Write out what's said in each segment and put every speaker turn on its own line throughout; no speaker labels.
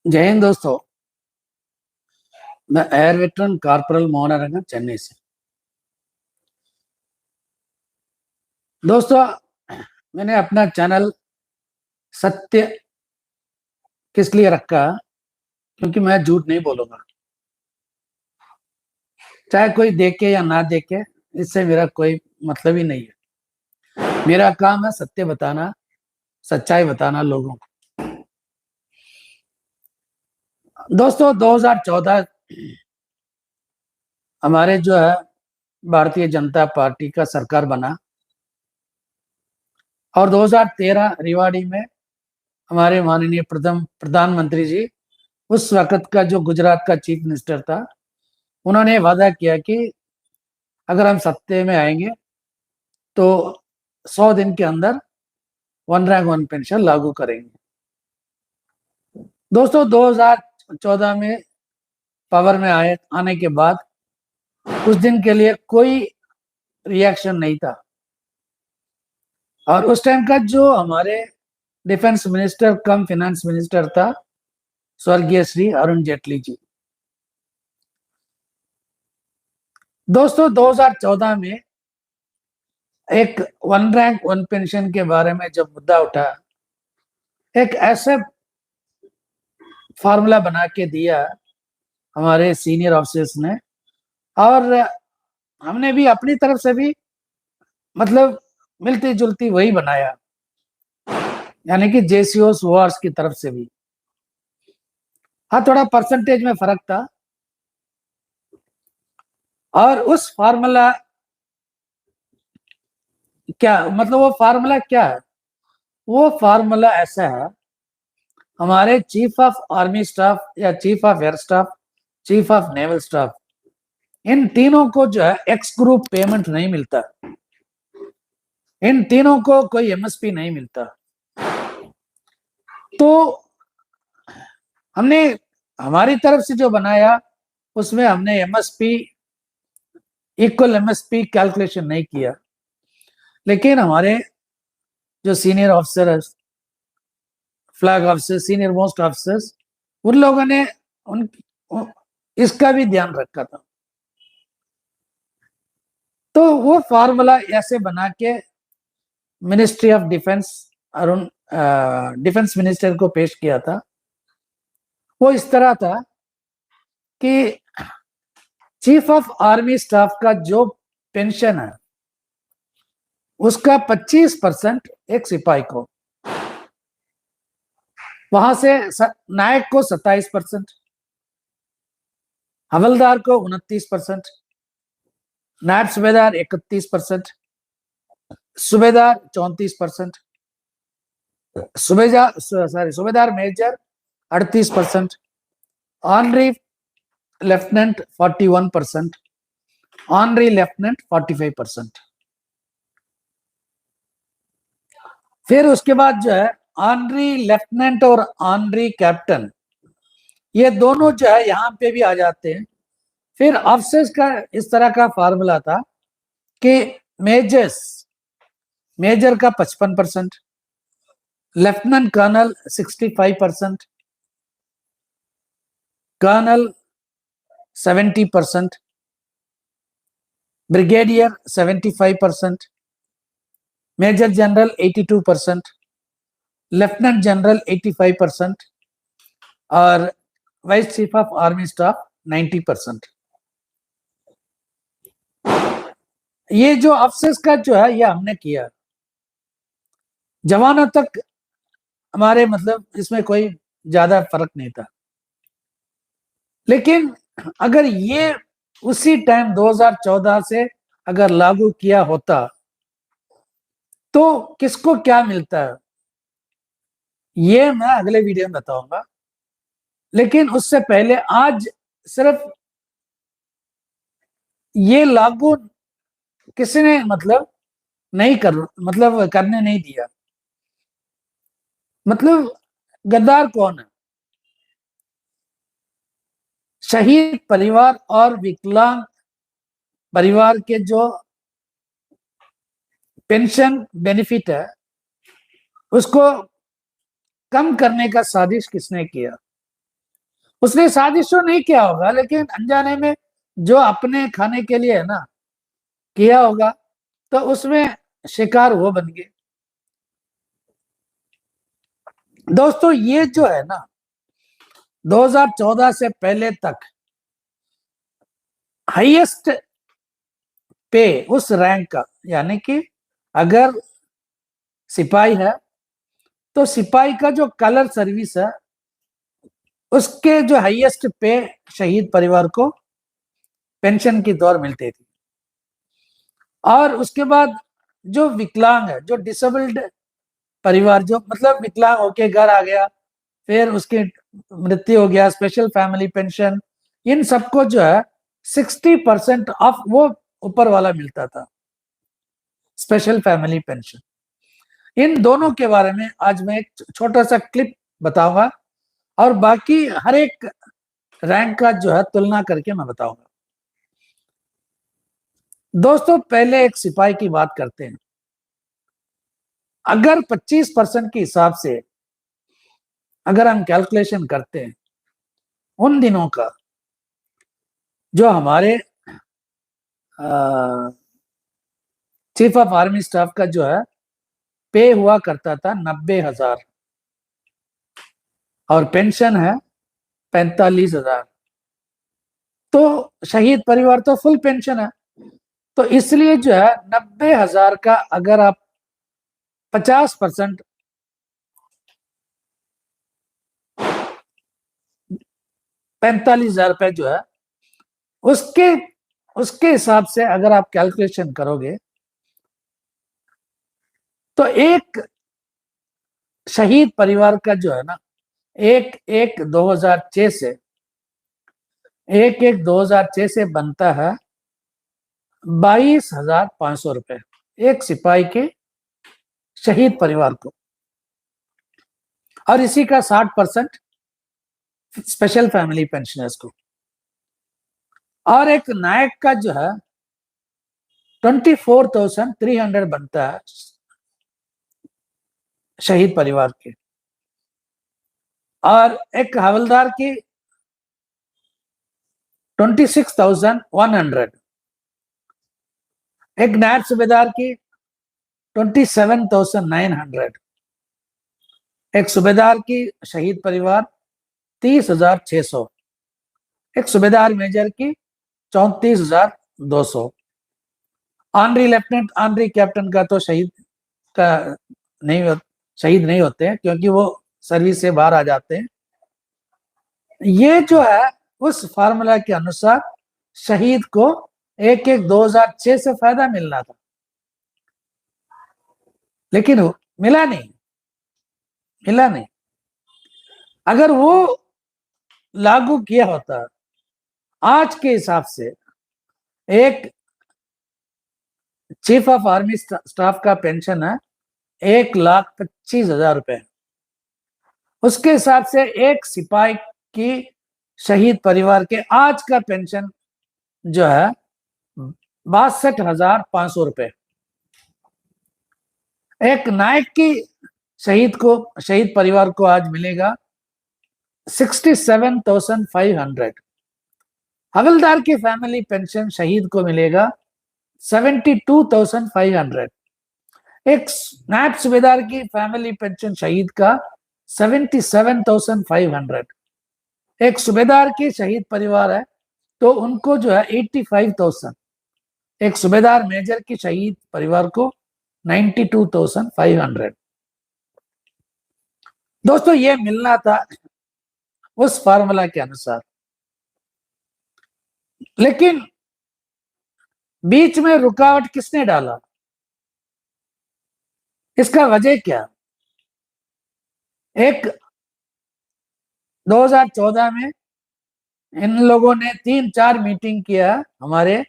जय हिंद दोस्तों। मैं एयर वेटरन कॉर्पोरल मोहन रंगन चेन्नई से। दोस्तों, मैंने अपना चैनल सत्य किस लिए रखा? क्योंकि मैं झूठ नहीं बोलूंगा, चाहे कोई देखे या ना देखे, इससे मेरा कोई मतलब ही नहीं है। मेरा काम है सत्य बताना, सच्चाई बताना लोगों को। दोस्तों, 2014 हमारे जो है भारतीय जनता पार्टी का सरकार बना और 2013 रेवाड़ी में हमारे माननीय प्रधानमंत्री जी, उस वक्त का जो गुजरात का चीफ मिनिस्टर था, उन्होंने वादा किया कि अगर हम सत्ते में आएंगे तो 100 दिन के अंदर वन रैंक वन पेंशन लागू करेंगे। दोस्तों, 2014 में पावर में आने के बाद कुछ दिन के लिए कोई रिएक्शन नहीं था और उस टाइम का जो हमारे डिफेंस मिनिस्टर कम फिनेंस मिनिस्टर था, स्वर्गीय श्री अरुण जेटली जी। दोस्तों, 2014 में एक वन रैंक वन पेंशन के बारे में जब मुद्दा उठा, एक ऐसे फार्मूला बना के दिया हमारे सीनियर ऑफिसर्स ने, और हमने भी अपनी तरफ से भी मतलब मिलती जुलती वही बनाया, यानी कि जेसीओ वार्स की तरफ से भी। हाँ, थोड़ा परसेंटेज में फर्क था। और उस फार्मूला क्या मतलब, वो फार्मूला क्या है? वो फार्मूला ऐसा है, हमारे चीफ ऑफ आर्मी स्टाफ या chief of air staff, chief of naval staff, इन तीनों को जो है एक्स ग्रुप पेमेंट नहीं मिलता। इन तीनों को कोई एमएसपी नहीं मिलता। तो हमने हमारी तरफ से जो बनाया, उसमें हमने एमएसपी इक्वल एमएसपी कैलकुलेशन नहीं किया, लेकिन हमारे जो senior officer, flag officer, senior most officers, उन लोगों ने उन इसका भी ध्यान रखा था। तो वो फार्मूला ऐसे बना के ministry of defence Arun defence minister को पेश किया था। वो इस तरह था कि चीफ ऑफ आर्मी स्टाफ का जो पेंशन है, उसका 25% एक सिपाही को, वहां से नायक को 27%, हवलदार को 29%, नायब सूबेदार 31%, subedar 34%, subedar major 38%, honorary lieutenant 41%, honorary lieutenant 45%। फिर उसके बाद जो है ऑनरी लेफ्टिनेंट और ऑनरी कैप्टन, ये दोनों जो है यहाँ पे भी आ जाते हैं। फिर ऑफिसर्स का इस तरह का फार्मूला था कि मेजर का 55%, lieutenant colonel 65%, colonel 70%, brigadier 75%, major general 82%, lieutenant general 85% और vice chief of army staff 90%। ये जो अफसर्स का जो है, ये हमने किया। जवानों तक हमारे मतलब इसमें कोई ज्यादा फर्क नहीं था। लेकिन अगर ये उसी टाइम 2014 से अगर लागू किया होता तो किसको क्या मिलता है, ये मैं अगले वीडियो में बताऊंगा। लेकिन उससे पहले आज सिर्फ ये लागू किसी ने मतलब नहीं मतलब करने नहीं दिया। मतलब गद्दार कौन है? शहीद परिवार और विकलांग परिवार के जो पेंशन बेनिफिट है, उसको कम करने का साजिश किसने किया? उसने साजिश तो नहीं किया होगा, लेकिन अनजाने में जो अपने खाने के लिए है ना किया होगा, तो उसमें शिकार वो बन गए। दोस्तों ये जो है ना 2014 से पहले तक हाईएस्ट पे उस रैंक का, यानी कि अगर सिपाही है तो सिपाही का जो कलर सर्विस है उसके जो हाईएस्ट पे शहीद परिवार को पेंशन की तौर मिलती थी। और उसके बाद जो विकलांग है, जो डिसेबल्ड परिवार, जो मतलब विकलांग होके घर आ गया, फिर उसकी मृत्यु हो गया, स्पेशल फैमिली पेंशन, इन सबको जो है 60% ऑफ वो ऊपर वाला मिलता था, स्पेशल फैमिली पेंशन। इन दोनों के बारे में आज मैं एक छोटा सा क्लिप बताऊंगा और बाकी हर एक रैंक का जो है तुलना करके मैं बताऊंगा। दोस्तों पहले एक सिपाही की बात करते हैं। अगर 25% के हिसाब से अगर हम कैलकुलेशन करते हैं उन दिनों का, जो हमारे चीफ ऑफ आर्मी स्टाफ का जो है पे हुआ करता था 90,000 और पेंशन है 45,000, तो शहीद परिवार तो फुल पेंशन है। तो इसलिए जो है 90,000 का अगर आप 50%, 45,000 रुपए जो है उसके उसके हिसाब से अगर आप कैलकुलेशन करोगे तो एक शहीद परिवार का जो है ना एक एक 2006 से 2006 से बनता है 22,500 रुपए एक सिपाही के शहीद परिवार को, और इसी का 60% स्पेशल फैमिली पेंशनर्स को। और एक नायक का जो है 24,300 बनता है शहीद परिवार के, और एक हवलदार की 26,100, एक नायब सूबेदार की 27,900, एक सूबेदार की शहीद परिवार 30,600, एक सूबेदार मेजर की 34,200, ऑनरी लेफ्टिनेंट ऑनरी कैप्टन का तो शहीद का नहीं, शहीद नहीं होते हैं क्योंकि वो सर्विस से बाहर आ जाते हैं। ये जो है उस फार्मूला के अनुसार शहीद को एक 2006 से फायदा मिलना था, लेकिन मिला नहीं, मिला नहीं। अगर वो लागू किया होता आज के हिसाब से, एक चीफ ऑफ आर्मी स्टाफ का पेंशन है 1,25,000 रुपए, उसके हिसाब से एक सिपाही की शहीद परिवार के आज का पेंशन जो है 62,500 रुपए, एक नायक की शहीद परिवार को आज मिलेगा 67,500, हवलदार की फैमिली पेंशन शहीद को मिलेगा 72,500, एक नायब सूबेदार की फैमिली पेंशन शहीद का 77,500, एक सूबेदार की शहीद परिवार है तो उनको जो है 85,000, एक सूबेदार मेजर की शहीद परिवार को 92,500। दोस्तों ये मिलना था उस फार्मूला के अनुसार, लेकिन बीच में रुकावट किसने डाला, इसका वजह क्या? एक 2014 में इन लोगों ने 3-4 मीटिंग किया, हमारे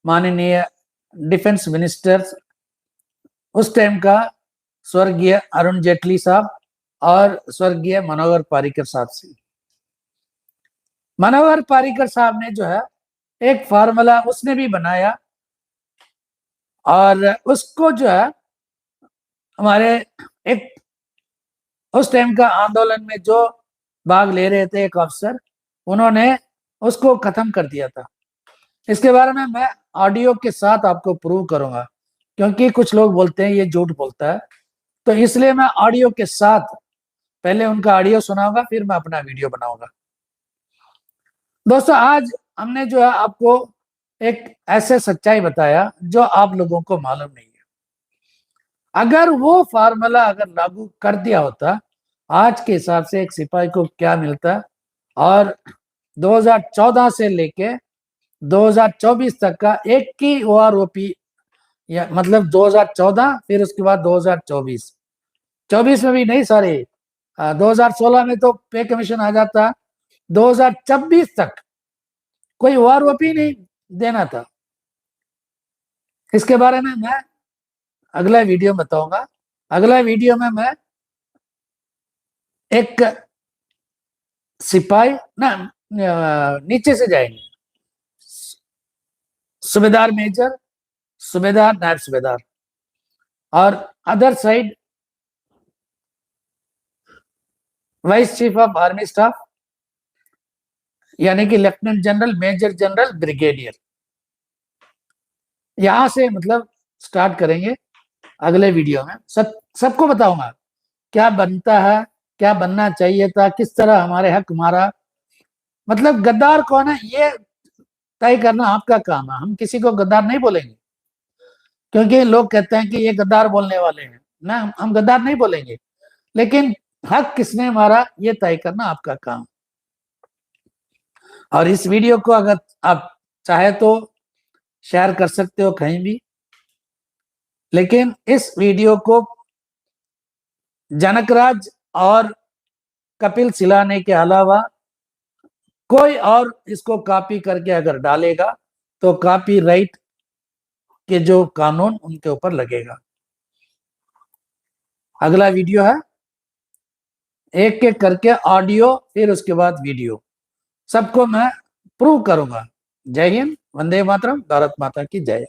माननीय डिफेंस मिनिस्टर उस टाइम का स्वर्गीय अरुण जेटली साहब और स्वर्गीय मनोहर पर्रिकर साहब से। मनोहर पर्रिकर साहब ने जो है एक फार्मूला उसने भी बनाया और उसको जो है हमारे एक उस टाइम का आंदोलन में जो भाग ले रहे थे एक अफसर उन्होंने उसको खत्म कर दिया था। इसके बारे में मैं ऑडियो के साथ आपको प्रूव करूंगा, क्योंकि कुछ लोग बोलते हैं ये झूठ बोलता है, तो इसलिए मैं ऑडियो के साथ पहले उनका ऑडियो सुनाऊंगा, फिर मैं अपना वीडियो बनाऊंगा। दोस्तों, आज हमने जो है आपको एक ऐसे सच्चाई बताया जो आप लोगों को मालूम नहीं है। अगर वो फार्मूला अगर लागू कर दिया होता, आज के हिसाब से एक सिपाही को क्या मिलता, और 2014 से लेके 2024 तक का एक ही ओआरओपी, या मतलब 2014 फिर उसके बाद 2024, 24 में भी नहीं, सॉरी 2016 में तो पे कमीशन आ जाता, 2026 तक कोई ओआरओपी नहीं देना था। इसके बारे में मैं अगला वीडियो बताऊंगा। अगला वीडियो में मैं एक सिपाही ना, नीचे से जाएंगे, सूबेदार मेजर, सूबेदार, नायब सूबेदार, और other side vice chief of army staff, यानी कि lieutenant general, major general, brigadier. यहां से मतलब स्टार्ट करेंगे अगले वीडियो में। सबको बताऊंगा क्या बनता है, क्या बनना चाहिए था, किस तरह हमारे हक मारा, मतलब गद्दार कौन है ये तय करना आपका काम है। हम किसी को गद्दार नहीं बोलेंगे, क्योंकि लोग कहते हैं कि ये गद्दार बोलने वाले हैं ना, हम गद्दार नहीं बोलेंगे, लेकिन हक किसने मारा ये तय करना आपका काम। और इस वीडियो को अगर आप चाहे तो शेयर कर सकते हो कहीं भी, लेकिन इस वीडियो को जनकराज और कपिल सिलाने के अलावा कोई और इसको कॉपी करके अगर डालेगा तो कॉपीराइट के जो कानून उनके ऊपर लगेगा। अगला वीडियो है, एक एक करके ऑडियो फिर उसके बाद वीडियो, सबको मैं प्रूव करूंगा। जय हिंद, वंदे मातरम, भारत माता की जय।